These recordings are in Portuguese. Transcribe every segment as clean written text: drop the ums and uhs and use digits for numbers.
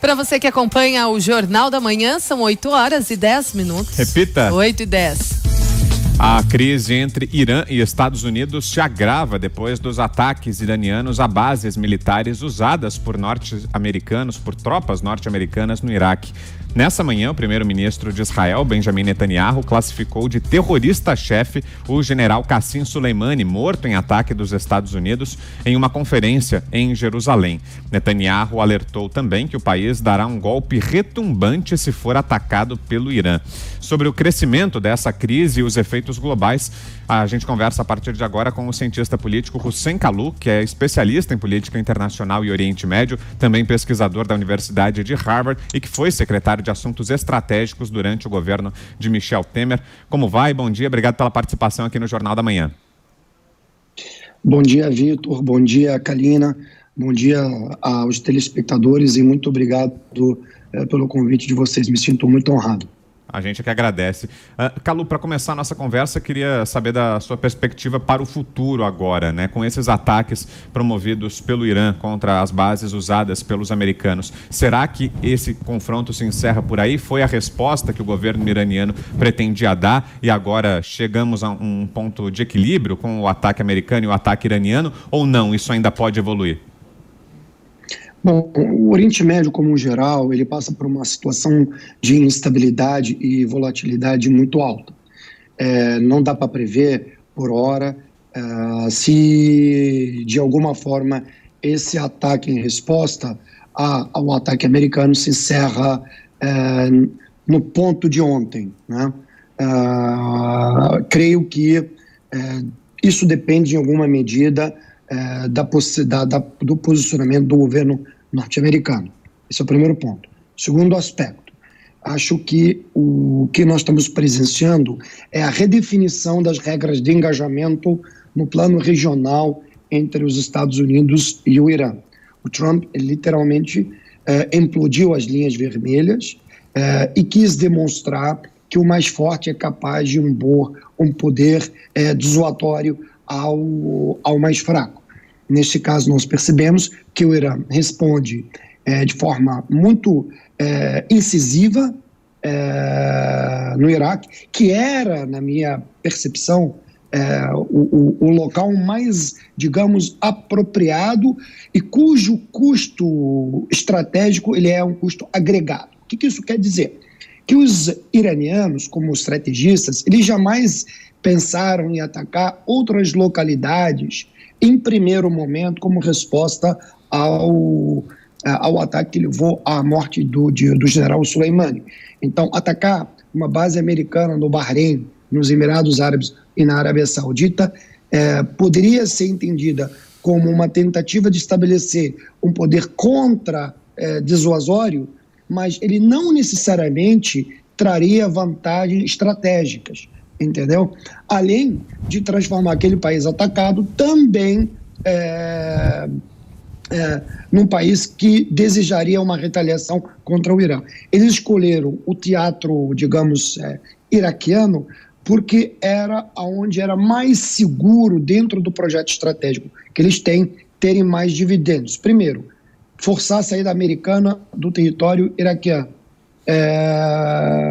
Para você que acompanha o Jornal da Manhã, são 8h10. Repita. 8h10. A crise entre Irã e Estados Unidos se agrava depois dos ataques iranianos a bases militares usadas por tropas norte-americanas no Iraque. Nessa manhã, o primeiro-ministro de Israel, Benjamin Netanyahu, classificou de terrorista-chefe o general Qasem Soleimani, morto em ataque dos Estados Unidos, em uma conferência em Jerusalém. Netanyahu alertou também que o país dará um golpe retumbante se for atacado pelo Irã. Sobre o crescimento dessa crise e os efeitos globais, a gente conversa a partir de agora com o cientista político Hussein Kalu, que é especialista em política internacional e Oriente Médio, também pesquisador da Universidade de Harvard e que foi secretário de Assuntos Estratégicos durante o governo de Michel Temer. Como vai? Bom dia, obrigado pela participação aqui no Jornal da Manhã. Bom dia, Vitor, bom dia, Kalina, bom dia aos telespectadores e muito obrigado pelo convite de vocês, me sinto muito honrado. A gente é que agradece. Kalu, para começar a nossa conversa, queria saber da sua perspectiva para o futuro agora, né? Com esses ataques promovidos pelo Irã contra as bases usadas pelos americanos. Será que esse confronto se encerra por aí? Foi a resposta que o governo iraniano pretendia dar e agora chegamos a um ponto de equilíbrio com o ataque americano e o ataque iraniano? Ou não? Isso ainda pode evoluir? Bom, o Oriente Médio, como geral, ele passa por uma situação de instabilidade e volatilidade muito alta. Não dá para prever, por hora, se de alguma forma esse ataque em resposta ao ataque americano se encerra no ponto de ontem, né? Creio que isso depende, em alguma medida, do posicionamento do governo norte-americano. Esse é o primeiro ponto. Segundo aspecto, acho que o que nós estamos presenciando é a redefinição das regras de engajamento no plano regional entre os Estados Unidos e o Irã. O Trump literalmente implodiu as linhas vermelhas e quis demonstrar que o mais forte é capaz de impor um poder dissuasório ao mais fraco. Neste caso, nós percebemos que o Irã responde de forma muito incisiva no Iraque, que era, na minha percepção, o local mais, digamos, apropriado e cujo custo estratégico ele é um custo agregado. O que isso quer dizer? Que os iranianos, como estrategistas, eles jamais pensaram em atacar outras localidades em primeiro momento como resposta ao ataque que levou à morte do general Soleimani. Então, atacar uma base americana no Bahrein, nos Emirados Árabes e na Arábia Saudita poderia ser entendida como uma tentativa de estabelecer um poder dissuasório, mas ele não necessariamente traria vantagens estratégicas. Entendeu? Além de transformar aquele país atacado também num país que desejaria uma retaliação contra o Irã. Eles escolheram o teatro, digamos, iraquiano, porque era onde era mais seguro dentro do projeto estratégico que eles têm, terem mais dividendos. Primeiro, forçar a saída americana do território iraquiano.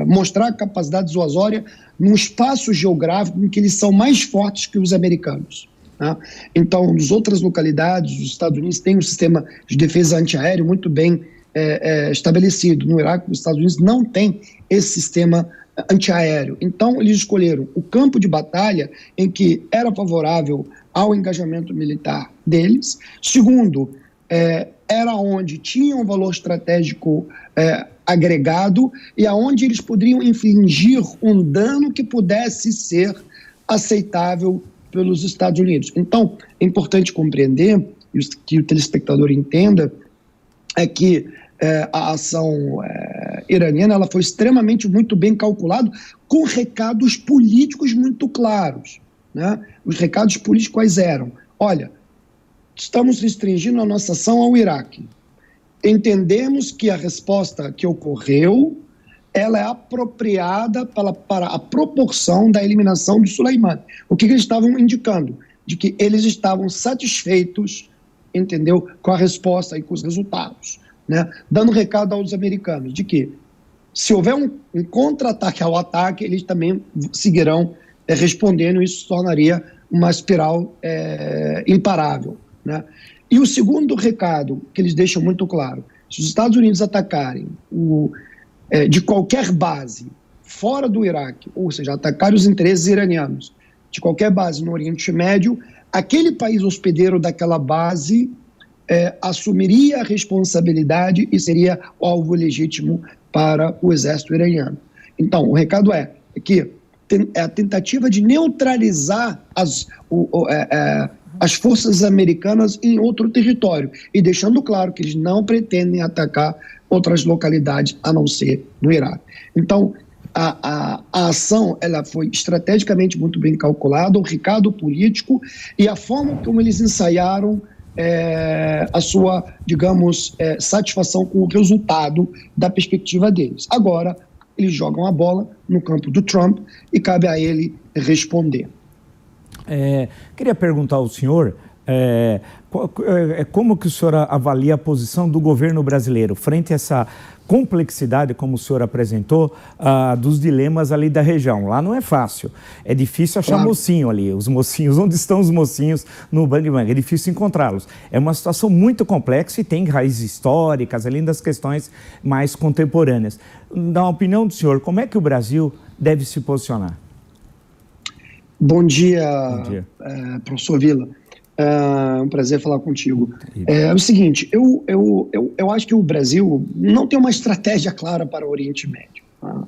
Mostrar a capacidade dissuasória num espaço geográfico em que eles são mais fortes que os americanos, né? Então, nas outras localidades, os Estados Unidos têm um sistema de defesa antiaéreo muito bem estabelecido. No Iraque, os Estados Unidos não têm esse sistema antiaéreo. Então, eles escolheram o campo de batalha em que era favorável ao engajamento militar deles. Segundo, era onde tinha um valor estratégico agregado e aonde eles poderiam infligir um dano que pudesse ser aceitável pelos Estados Unidos. Então, é importante compreender, e que o telespectador entenda, que a ação iraniana ela foi extremamente muito bem calculada, com recados políticos muito claros, né? Os recados políticos quais eram? Olha, estamos restringindo a nossa ação ao Iraque. Entendemos que a resposta que ocorreu, ela é apropriada para a proporção da eliminação do Soleimani. O que eles estavam indicando? De que eles estavam satisfeitos, entendeu, com a resposta e com os resultados. né, dando recado aos americanos de que, se houver um contra-ataque ao ataque, eles também seguirão respondendo, e isso se tornaria uma espiral imparável, né? E o segundo recado que eles deixam muito claro: se os Estados Unidos atacarem de qualquer base fora do Iraque, ou seja, atacarem os interesses iranianos de qualquer base no Oriente Médio, aquele país hospedeiro daquela base assumiria a responsabilidade e seria o alvo legítimo para o exército iraniano. Então, o recado é que é a tentativa de neutralizar as forças americanas em outro território, e deixando claro que eles não pretendem atacar outras localidades a não ser no Iraque. Então, a ação ela foi estrategicamente muito bem calculada, o recado político e a forma como eles ensaiaram a sua, digamos, satisfação com o resultado da perspectiva deles. Agora, eles jogam a bola no campo do Trump e cabe a ele responder. Queria perguntar ao senhor como que o senhor avalia a posição do governo brasileiro frente a essa complexidade, como o senhor apresentou, dos dilemas ali da região. Lá não é fácil, é difícil achar mocinho ali, os mocinhos, onde estão os mocinhos no Bang Bang, é difícil encontrá-los. É uma situação muito complexa e tem raízes históricas, além das questões mais contemporâneas. Na opinião do senhor, como é que o Brasil deve se posicionar? Bom dia, professor Vila. É um prazer falar contigo. É o seguinte, eu acho que o Brasil não tem uma estratégia clara para o Oriente Médio. Tá?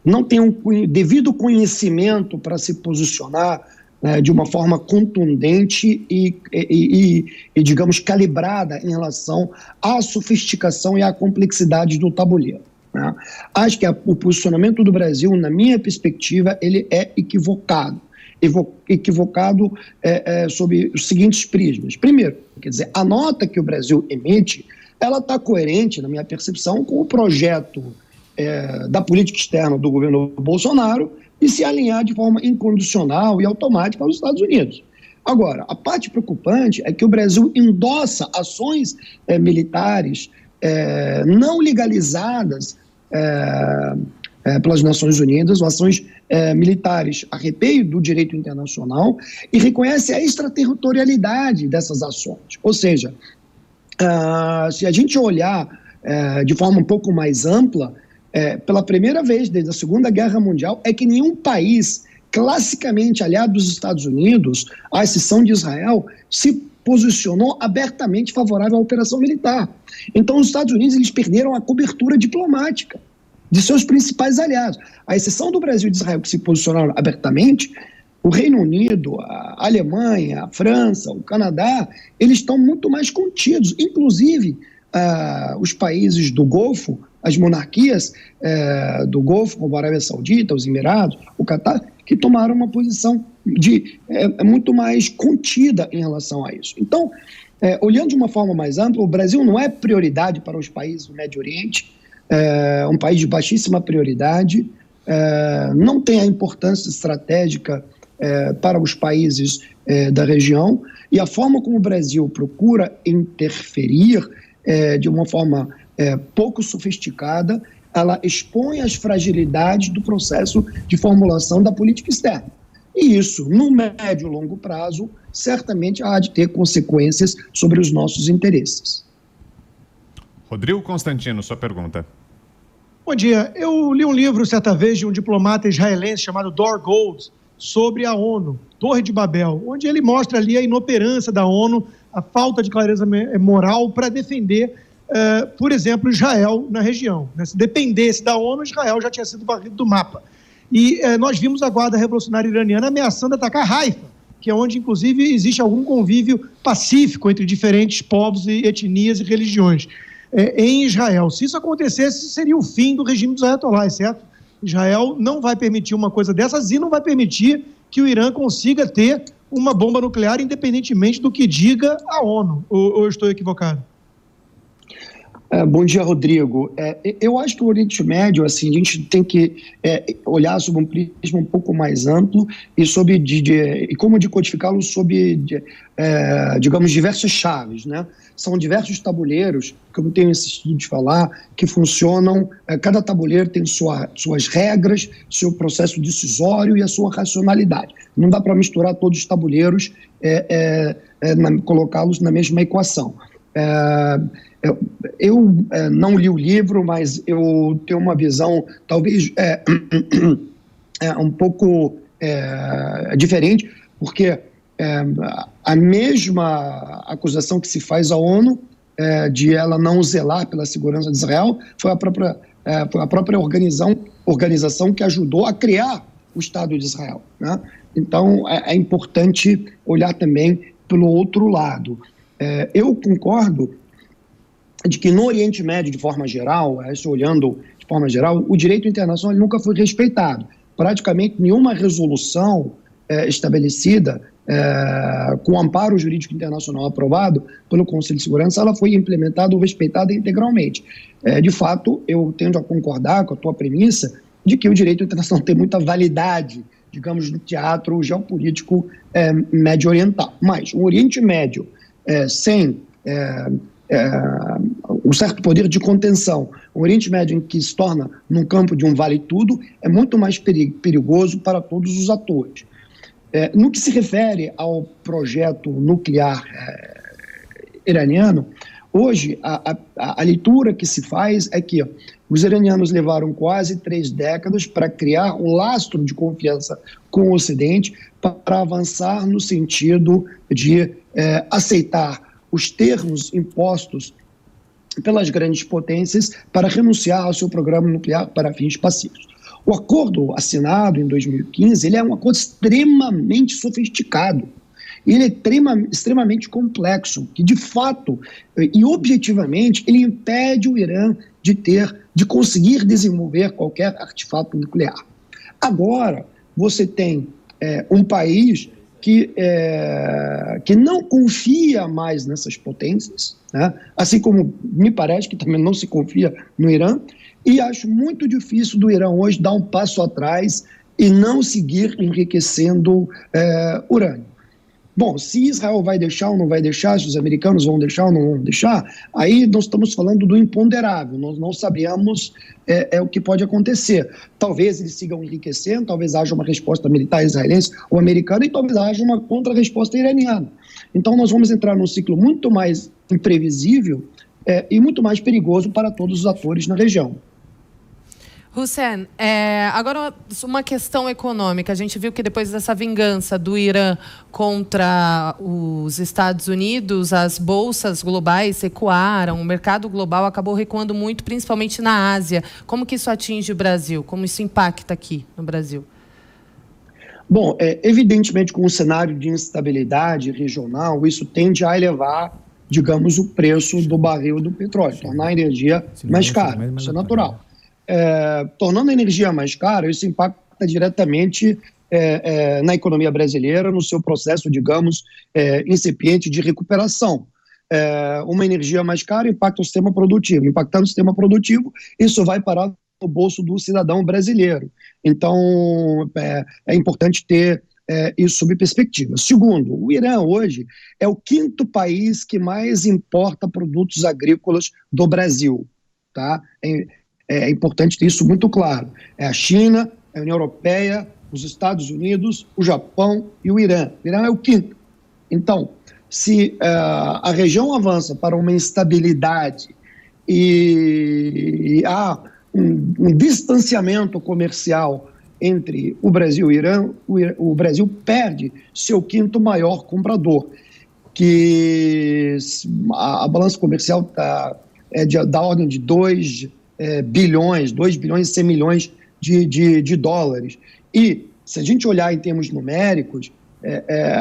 Não tem devido conhecimento para se posicionar de uma forma contundente e, digamos, calibrada em relação à sofisticação e à complexidade do tabuleiro. Né? Acho que o posicionamento do Brasil, na minha perspectiva, ele é equivocado sob os seguintes prismas. Primeiro, quer dizer, a nota que o Brasil emite, ela está coerente, na minha percepção, com o projeto da política externa do governo Bolsonaro e se alinhar de forma incondicional e automática aos Estados Unidos. Agora, a parte preocupante é que o Brasil endossa ações militares não legalizadas pelas Nações Unidas, ou ações militares a arrepeio do direito internacional, e reconhece a extraterritorialidade dessas ações. Ou seja, se a gente olhar de forma um pouco mais ampla, pela primeira vez desde a Segunda Guerra Mundial, é que nenhum país classicamente aliado dos Estados Unidos, à exceção de Israel, se posicionou abertamente favorável à operação militar. Então, os Estados Unidos eles perderam a cobertura diplomática de seus principais aliados. À exceção do Brasil e de Israel, que se posicionaram abertamente, o Reino Unido, a Alemanha, a França, o Canadá, eles estão muito mais contidos. Inclusive, os países do Golfo, as monarquias do Golfo, como a Arábia Saudita, os Emirados, o Catar, que tomaram uma posição muito mais contida em relação a isso. Então, olhando de uma forma mais ampla, o Brasil não é prioridade para os países do Médio Oriente, um país de baixíssima prioridade, não tem a importância estratégica para os países da região, e a forma como o Brasil procura interferir de uma forma pouco sofisticada, ela expõe as fragilidades do processo de formulação da política externa. E isso, no médio e longo prazo, certamente há de ter consequências sobre os nossos interesses. Rodrigo Constantino, sua pergunta. Bom dia. Eu li um livro certa vez de um diplomata israelense chamado Dor Gold sobre a ONU, Torre de Babel, onde ele mostra ali a inoperância da ONU, a falta de clareza moral para defender, por exemplo, Israel na região. Se dependesse da ONU, Israel já tinha sido varrido do mapa. E nós vimos a Guarda Revolucionária Iraniana ameaçando atacar Haifa, que é onde, inclusive, existe algum convívio pacífico entre diferentes povos e etnias e religiões. Em Israel. Se isso acontecesse, seria o fim do regime dos ayatolás, certo? Israel não vai permitir uma coisa dessas e não vai permitir que o Irã consiga ter uma bomba nuclear, independentemente do que diga a ONU. Ou eu estou equivocado? Bom dia, Rodrigo. Eu acho que o Oriente Médio, assim, a gente tem que olhar sob um prisma um pouco mais amplo e e como decodificá-lo sob, digamos, diversas chaves, né? São diversos tabuleiros, como tenho insistido de falar, que funcionam, cada tabuleiro tem suas regras, seu processo decisório e a sua racionalidade. Não dá para misturar todos os tabuleiros, colocá-los na mesma equação. Eu não li o livro, mas eu tenho uma visão talvez um pouco diferente, porque a mesma acusação que se faz à ONU de ela não zelar pela segurança de Israel foi a própria organização que ajudou a criar o Estado de Israel, né? Então é importante olhar também pelo outro lado. Eu concordo de que no Oriente Médio, de forma geral, olhando de forma geral, o direito internacional nunca foi respeitado. Praticamente nenhuma resolução estabelecida com amparo jurídico internacional aprovado pelo Conselho de Segurança, ela foi implementada ou respeitada integralmente. De fato, eu tendo a concordar com a tua premissa de que o direito internacional tem muita validade, digamos, no teatro geopolítico médio-oriental. Mas o Oriente Médio, sem um certo poder de contenção, o Oriente Médio em que se torna num campo de um vale-tudo, é muito mais perigoso para todos os atores. No que se refere ao projeto nuclear iraniano, hoje a leitura que se faz é que os iranianos levaram quase 3 décadas para criar um lastro de confiança com o Ocidente, para avançar no sentido de aceitar os termos impostos pelas grandes potências para renunciar ao seu programa nuclear para fins pacíficos. O acordo assinado em 2015, ele é um acordo extremamente sofisticado. Ele é extremamente complexo, que de fato e objetivamente ele impede o Irã de conseguir desenvolver qualquer artefato nuclear. Agora, você tem um país que não confia mais nessas potências, né? Assim como me parece que também não se confia no Irã, e acho muito difícil do Irã hoje dar um passo atrás e não seguir enriquecendo urânio. Bom, se Israel vai deixar ou não vai deixar, se os americanos vão deixar ou não vão deixar, aí nós estamos falando do imponderável, nós não sabemos o que pode acontecer. Talvez eles sigam enriquecendo, talvez haja uma resposta militar israelense ou americana e talvez haja uma contra-resposta iraniana. Então nós vamos entrar num ciclo muito mais imprevisível e muito mais perigoso para todos os atores na região. Hussein, agora uma questão econômica. A gente viu que depois dessa vingança do Irã contra os Estados Unidos, as bolsas globais recuaram, o mercado global acabou recuando muito, principalmente na Ásia. Como que isso atinge o Brasil? Como isso impacta aqui no Brasil? Bom, evidentemente com um cenário de instabilidade regional, isso tende a elevar, digamos, o preço do barril do petróleo, tornar a energia mais cara, isso é natural. Tornando a energia mais cara, isso impacta diretamente na economia brasileira, no seu processo, digamos, incipiente de recuperação. Uma energia mais cara impacta o sistema produtivo. Impactando o sistema produtivo, isso vai parar no bolso do cidadão brasileiro. Então, é importante ter isso sob perspectiva. Segundo, o Irã hoje é o 5º país que mais importa produtos agrícolas do Brasil, tá? É importante ter isso muito claro. É a China, a União Europeia, os Estados Unidos, o Japão e o Irã. O Irã é o 5º. Então, se a região avança para uma instabilidade e há um distanciamento comercial entre o Brasil e o Irã, o Brasil perde seu 5º maior comprador, que a balança comercial da ordem de 2 bilhões e 100 milhões de dólares. E se a gente olhar em termos numéricos,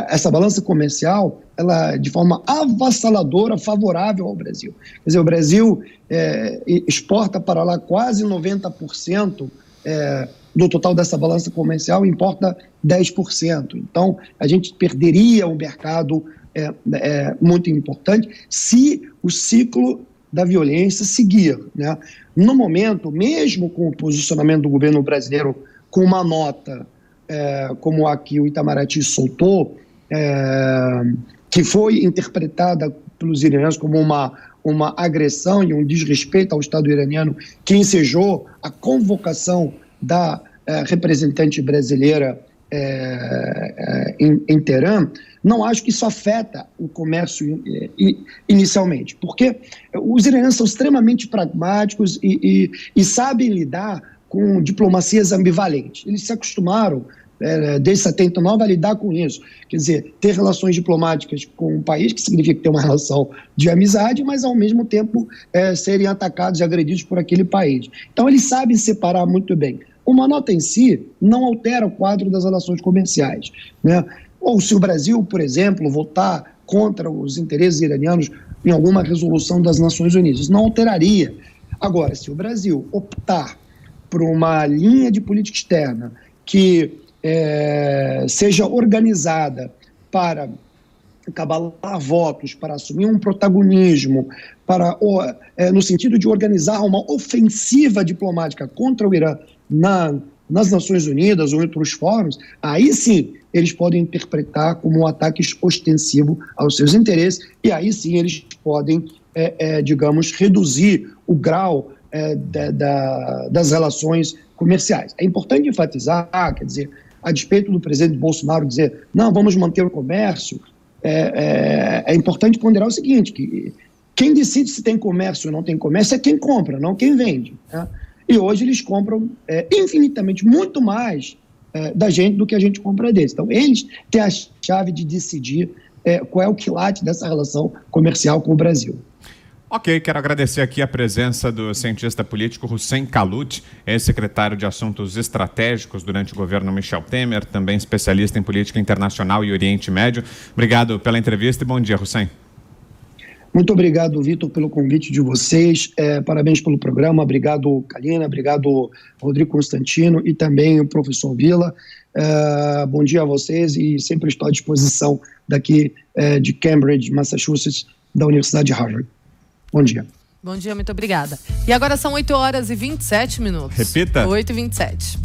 essa balança comercial, ela de forma avassaladora favorável ao Brasil. Quer dizer, o Brasil exporta para lá quase 90% do total dessa balança comercial, importa 10%. Então, a gente perderia um mercado muito importante se o ciclo da violência seguir, né? No momento, mesmo com o posicionamento do governo brasileiro com uma nota como a que o Itamaraty soltou, que foi interpretada pelos iranianos como uma agressão e um desrespeito ao Estado iraniano, que ensejou a convocação da representante brasileira em Teherã, não acho que isso afeta o comércio inicialmente, porque os iranianos são extremamente pragmáticos e sabem lidar com diplomacias ambivalentes. Eles se acostumaram, desde 79, a lidar com isso. Quer dizer, ter relações diplomáticas com um país, que significa ter uma relação de amizade, mas ao mesmo tempo serem atacados e agredidos por aquele país. Então eles sabem separar muito bem. Uma nota em si não altera o quadro das relações comerciais, né? Ou se o Brasil, por exemplo, votar contra os interesses iranianos em alguma resolução das Nações Unidas, isso não alteraria. Agora, se o Brasil optar por uma linha de política externa que seja organizada para cabalar votos, para assumir um protagonismo, no sentido de organizar uma ofensiva diplomática contra o Irã nas Nações Unidas ou em outros fóruns, aí sim eles podem interpretar como um ataque ostensivo aos seus interesses, e aí sim eles podem, digamos, reduzir o grau das relações comerciais. É importante enfatizar, quer dizer, a despeito do presidente Bolsonaro dizer, não, vamos manter o comércio, é importante ponderar o seguinte, que quem decide se tem comércio ou não tem comércio é quem compra, não quem vende, né? E hoje eles compram infinitamente muito mais da gente do que a gente compra deles. Então, eles têm a chave de decidir qual é o quilate dessa relação comercial com o Brasil. Ok, quero agradecer aqui a presença do cientista político Hussein Kalut, ex-secretário de Assuntos Estratégicos durante o governo Michel Temer, também especialista em política internacional e Oriente Médio. Obrigado pela entrevista e bom dia, Hussein. Muito obrigado, Vitor, pelo convite de vocês. Parabéns pelo programa. Obrigado, Kalina. Obrigado, Rodrigo Constantino e também o professor Vila. Bom dia a vocês e sempre estou à disposição daqui de Cambridge, Massachusetts, da Universidade de Harvard. Bom dia. Bom dia, muito obrigada. E agora são 8h27. Repita. 8h27.